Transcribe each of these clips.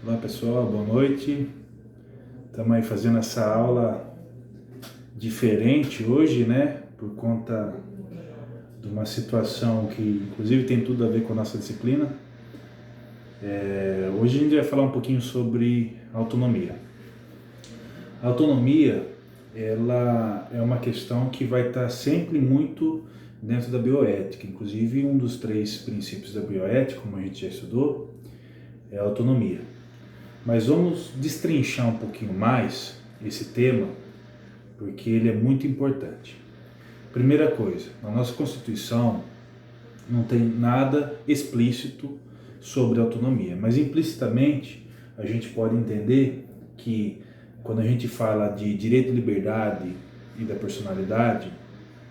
Olá pessoal, boa noite. Estamos aí fazendo essa aula diferente hoje, né? Por conta de uma situação que inclusive tem tudo a ver com a nossa disciplina. Hoje a gente vai falar um pouquinho sobre autonomia. A autonomia, ela é uma questão que vai estar sempre muito dentro da bioética. Inclusive um dos 3 princípios da bioética, como a gente já estudou, é a autonomia. Mas vamos destrinchar um pouquinho mais esse tema, porque ele é muito importante. Primeira coisa, na nossa Constituição não tem nada explícito sobre autonomia, mas implicitamente a gente pode entender que quando a gente fala de direito de liberdade e da personalidade,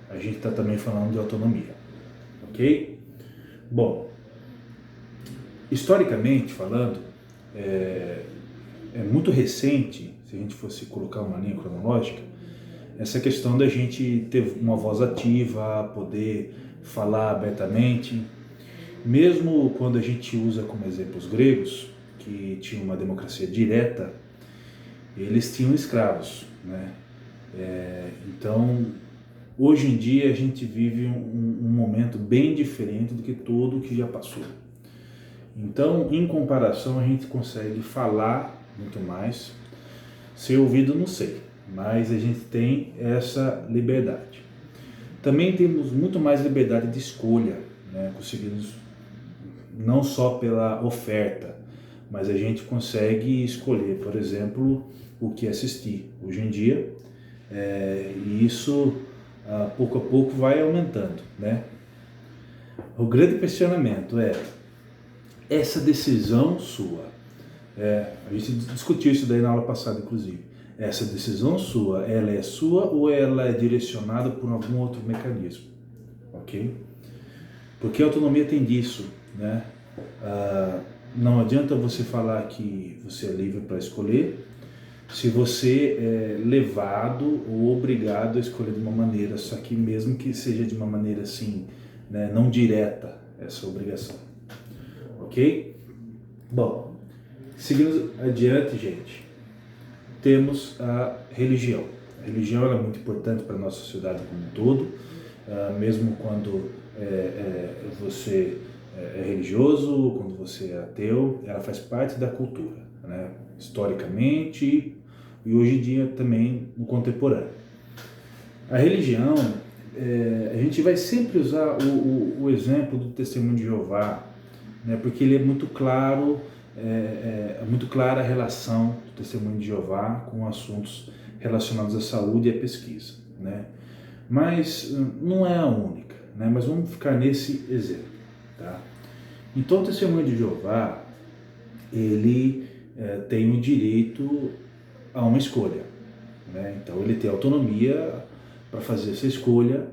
a gente está também falando de autonomia, ok? Bom, historicamente falando, é muito recente, se a gente fosse colocar uma linha cronológica, essa questão da gente ter uma voz ativa, poder falar abertamente, mesmo quando a gente usa como exemplo os gregos, que tinham uma democracia direta, eles tinham escravos, né? Então, hoje em dia a gente vive um momento bem diferente do que todo o que já passou. Então, em comparação, a gente consegue falar muito mais. Ser ouvido, não sei, mas a gente tem essa liberdade. Também temos muito mais liberdade de escolha, né? Conseguimos não só pela oferta, mas a gente consegue escolher, por exemplo, o que assistir. Hoje em dia, e isso pouco a pouco vai aumentando, né? O grande questionamento é essa decisão sua. A gente discutiu isso daí na aula passada, inclusive. Essa decisão sua, ela é sua ou ela é direcionada por algum outro mecanismo, ok? Porque a autonomia tem disso, né? Não adianta você falar que você é livre para escolher se você é levado ou obrigado a escolher de uma maneira, só que mesmo que seja de uma maneira assim, né, não direta essa obrigação, ok? Bom, seguindo adiante, gente, temos a religião. A religião é muito importante para a nossa sociedade como um todo, mesmo quando você é religioso, quando você é ateu, ela faz parte da cultura, né? Historicamente e hoje em dia também no contemporâneo. A religião, a gente vai sempre usar o exemplo do Testemunho de Jeová, né? Porque ele é muito claro, é muito clara a relação do Testemunho de Jeová com assuntos relacionados à saúde e à pesquisa, né? Mas não é a única, né? Mas vamos ficar nesse exemplo, tá? Então o Testemunho de Jeová, ele tem o direito a uma escolha, né? Então ele tem autonomia para fazer essa escolha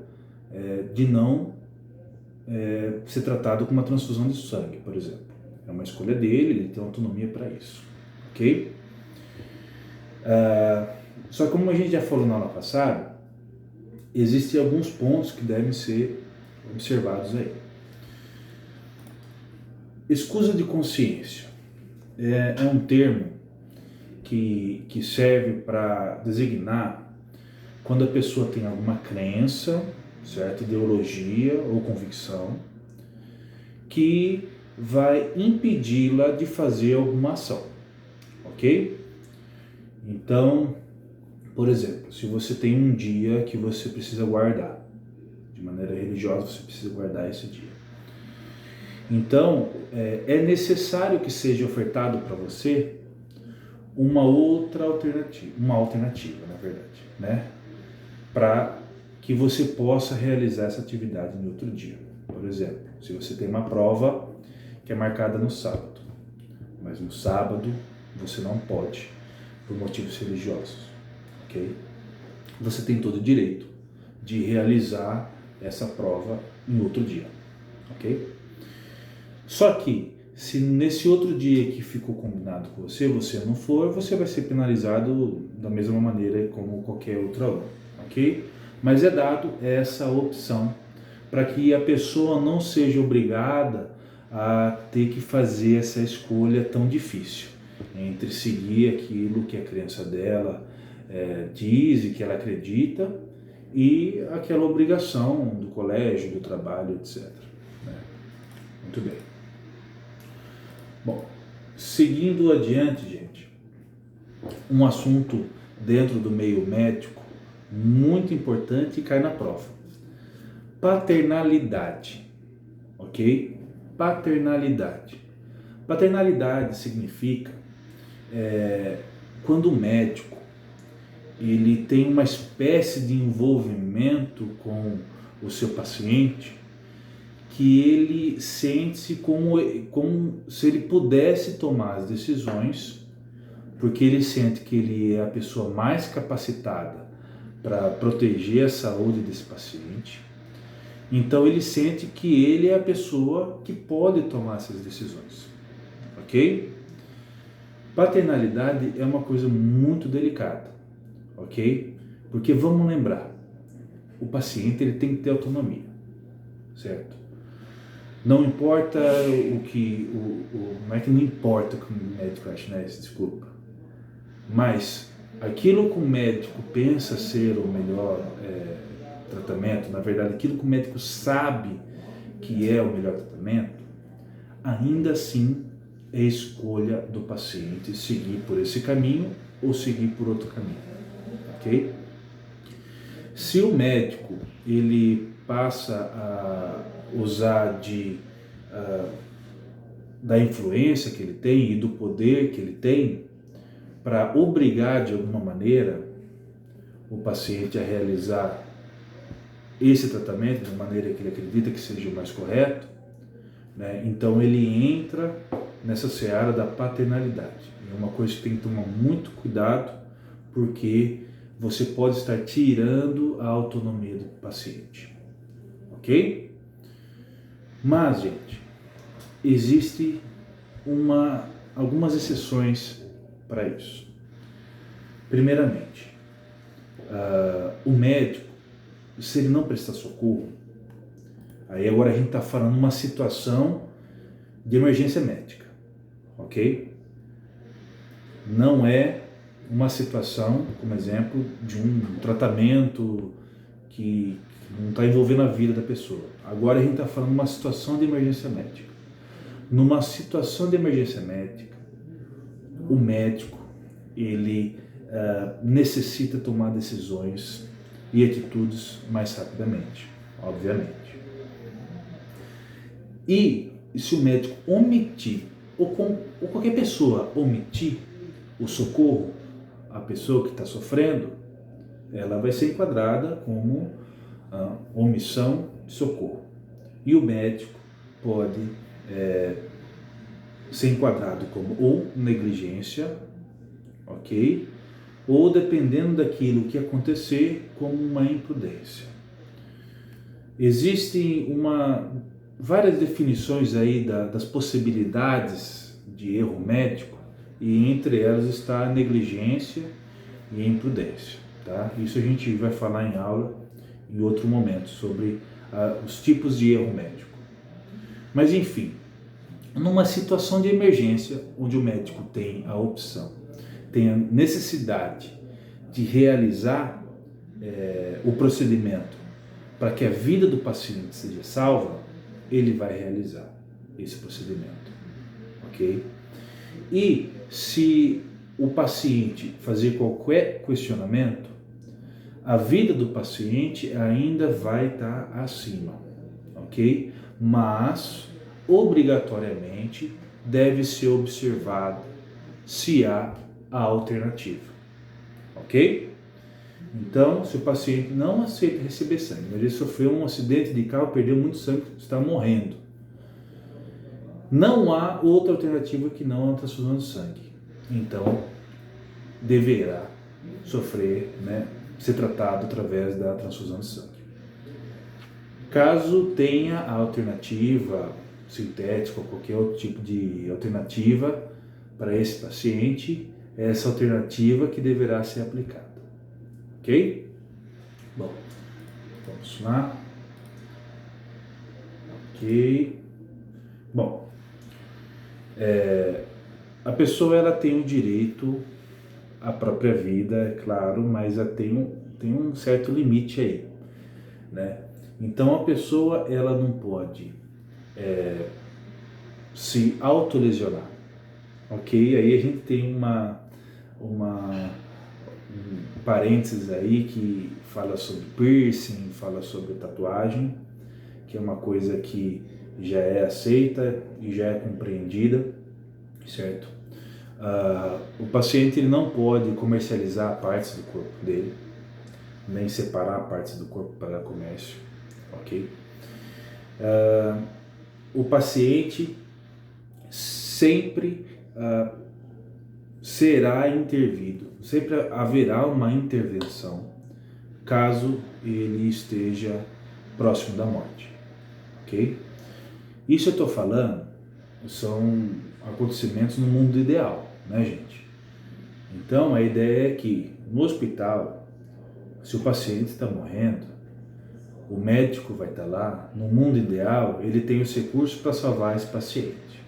de não ser tratado com uma transfusão de sangue, por exemplo. É uma escolha dele, ele tem autonomia para isso, ok? Só que como a gente já falou na aula passada, existem alguns pontos que devem ser observados aí. Escusa de consciência é um termo que serve para designar quando a pessoa tem alguma crença, certa ideologia ou convicção que vai impedi-la de fazer alguma ação, ok? Então, por exemplo, se você tem um dia que você precisa guardar, de maneira religiosa você precisa guardar esse dia. Então, é necessário que seja ofertado para você uma alternativa, na verdade, né? Para que você possa realizar essa atividade no outro dia. Por exemplo, se você tem uma prova que é marcada no sábado, mas no sábado você não pode, por motivos religiosos, ok? Você tem todo o direito de realizar essa prova em outro dia, ok? Só que, se nesse outro dia que ficou combinado com você, você não for, você vai ser penalizado da mesma maneira como qualquer outro aluno, ok? Mas é dado essa opção para que a pessoa não seja obrigada a ter que fazer essa escolha tão difícil. entre seguir aquilo que a crença dela diz e que ela acredita e aquela obrigação do colégio, do trabalho, etc. Né? Muito bem. Bom, seguindo adiante, gente, um assunto dentro do meio médico muito importante e cai na prova. Paternalidade, ok? Paternalidade. Paternalidade significa quando o médico ele tem uma espécie de envolvimento com o seu paciente, que ele sente-se como se ele pudesse tomar as decisões, porque ele sente que ele é a pessoa mais capacitada para proteger a saúde desse paciente. Então ele sente que ele é a pessoa que pode tomar essas decisões, ok? Paternalidade é uma coisa muito delicada, ok? Porque vamos lembrar, o paciente ele tem que ter autonomia, certo? Não importa não é que não importa o que o médico acha, né? Desculpa. Mas aquilo que o médico pensa ser o melhor tratamento, na verdade, aquilo que o médico sabe que é o melhor tratamento, ainda assim é escolha do paciente seguir por esse caminho ou seguir por outro caminho, ok? Se o médico ele passa a usar da influência que ele tem e do poder que ele tem para obrigar de alguma maneira o paciente a realizar esse tratamento de maneira que ele acredita que seja o mais correto, né? Então ele entra nessa seara da paternalidade. É uma coisa que tem que tomar muito cuidado, porque você pode estar tirando a autonomia do paciente, ok? Mas, gente, existe algumas exceções para isso. Primeiramente, o médico, se ele não prestar socorro, aí agora a gente está falando de uma situação de emergência médica, ok? Não é uma situação, como exemplo, de um tratamento que não está envolvendo a vida da pessoa. Agora a gente está falando de uma situação de emergência médica. Numa situação de emergência médica, o médico ele necessita tomar decisões e atitudes mais rapidamente, obviamente. E se o médico omitir, ou qualquer pessoa omitir o socorro à pessoa que está sofrendo, ela vai ser enquadrada como omissão de socorro. E o médico pode ser enquadrado como ou negligência, ok? Ou, dependendo daquilo que acontecer, como uma imprudência. Existem várias definições aí das possibilidades de erro médico, e entre elas está a negligência e a imprudência, tá? Isso a gente vai falar em aula em outro momento sobre os tipos de erro médico. Mas enfim, numa situação de emergência, onde o médico tem a opção, tem a necessidade de realizar o procedimento para que a vida do paciente seja salva, ele vai realizar esse procedimento, ok? E se o paciente fazer qualquer questionamento, a vida do paciente ainda vai estar acima, ok? Mas, obrigatoriamente, deve ser observado se há a alternativa, ok? Então, se o paciente não aceita receber sangue, mas ele sofreu um acidente de carro, perdeu muito sangue, está morrendo, não há outra alternativa que não a transfusão de sangue. Então, deverá sofrer, ser tratado através da transfusão de sangue. Caso tenha a alternativa sintética ou qualquer outro tipo de alternativa para esse paciente, é essa alternativa que deverá ser aplicada. Ok? Bom, vamos lá. Ok. Bom, A pessoa ela tem o direito à própria vida, é claro, mas ela tem um certo limite aí, né? Então a pessoa ela não pode se autolesionar, ok? Aí a gente tem um parênteses aí que fala sobre piercing, fala sobre tatuagem, que é uma coisa que já é aceita e já é compreendida, certo? O paciente ele não pode comercializar partes do corpo dele, nem separar partes do corpo para comércio, ok? O paciente sempre será intervido, sempre haverá uma intervenção caso ele esteja próximo da morte, ok? Isso eu estou falando são acontecimentos no mundo ideal, né, gente? Então a ideia é que no hospital, se o paciente está morrendo, o médico vai estar lá. No mundo ideal, ele tem os recursos para salvar esse paciente.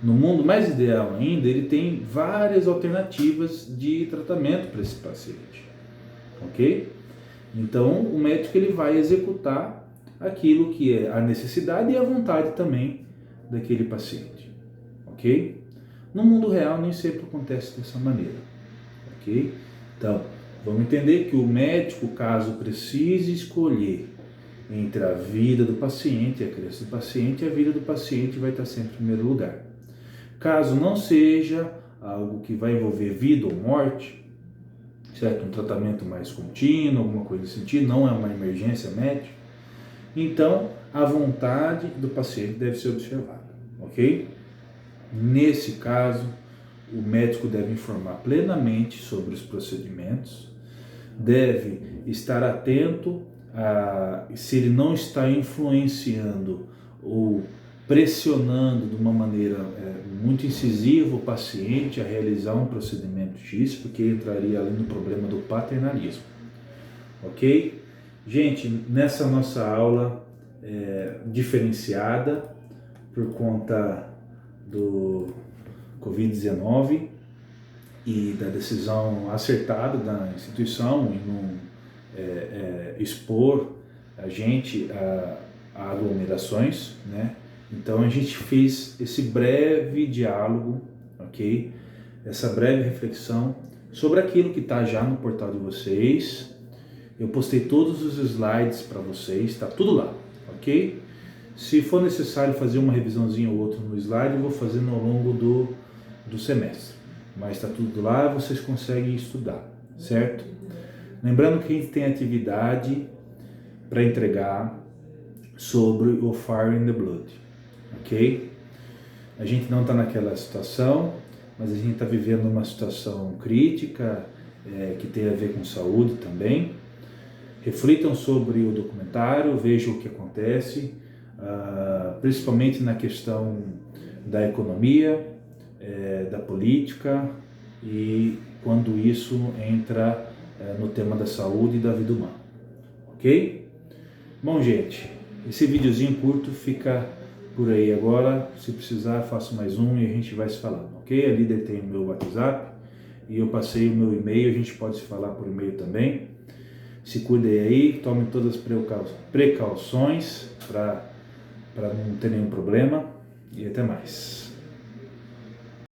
No mundo mais ideal ainda, ele tem várias alternativas de tratamento para esse paciente, ok? Então, o médico ele vai executar aquilo que é a necessidade e a vontade também daquele paciente, ok? No mundo real, nem sempre acontece dessa maneira, ok? Então, vamos entender que o médico, caso precise escolher entre a vida do paciente e a crença do paciente, a vida do paciente vai estar sempre em primeiro lugar. Caso não seja algo que vai envolver vida ou morte, certo? Um tratamento mais contínuo, alguma coisa nesse sentido, não é uma emergência médica, então a vontade do paciente deve ser observada, ok? Nesse caso, o médico deve informar plenamente sobre os procedimentos, deve estar atento a se ele não está influenciando ou pressionando de uma maneira muito incisiva o paciente a realizar um procedimento X, porque entraria ali no problema do paternalismo, ok? Gente, nessa nossa aula diferenciada por conta do Covid-19 e da decisão acertada da instituição em não expor a gente a aglomerações, né? Então a gente fez esse breve diálogo, ok? Essa breve reflexão sobre aquilo que está já no portal de vocês. Eu postei todos os slides para vocês, está tudo lá, ok? Se for necessário fazer uma revisãozinha ou outra no slide, eu vou fazendo ao longo do semestre. Mas está tudo lá, vocês conseguem estudar, certo? Lembrando que a gente tem atividade para entregar sobre o Fire in the Blood, ok? A gente não está naquela situação, mas a gente está vivendo uma situação crítica que tem a ver com saúde também. Reflitam sobre o documentário, vejam o que acontece, principalmente na questão da economia, da política e quando isso entra no tema da saúde e da vida humana, ok? Bom, gente, esse videozinho curto fica por aí agora. Se precisar, faço mais um e a gente vai se falando, ok? A líder tem o meu WhatsApp e eu passei o meu e-mail, a gente pode se falar por e-mail também. Se cuidem aí, tomem todas as precauções para não ter nenhum problema e até mais.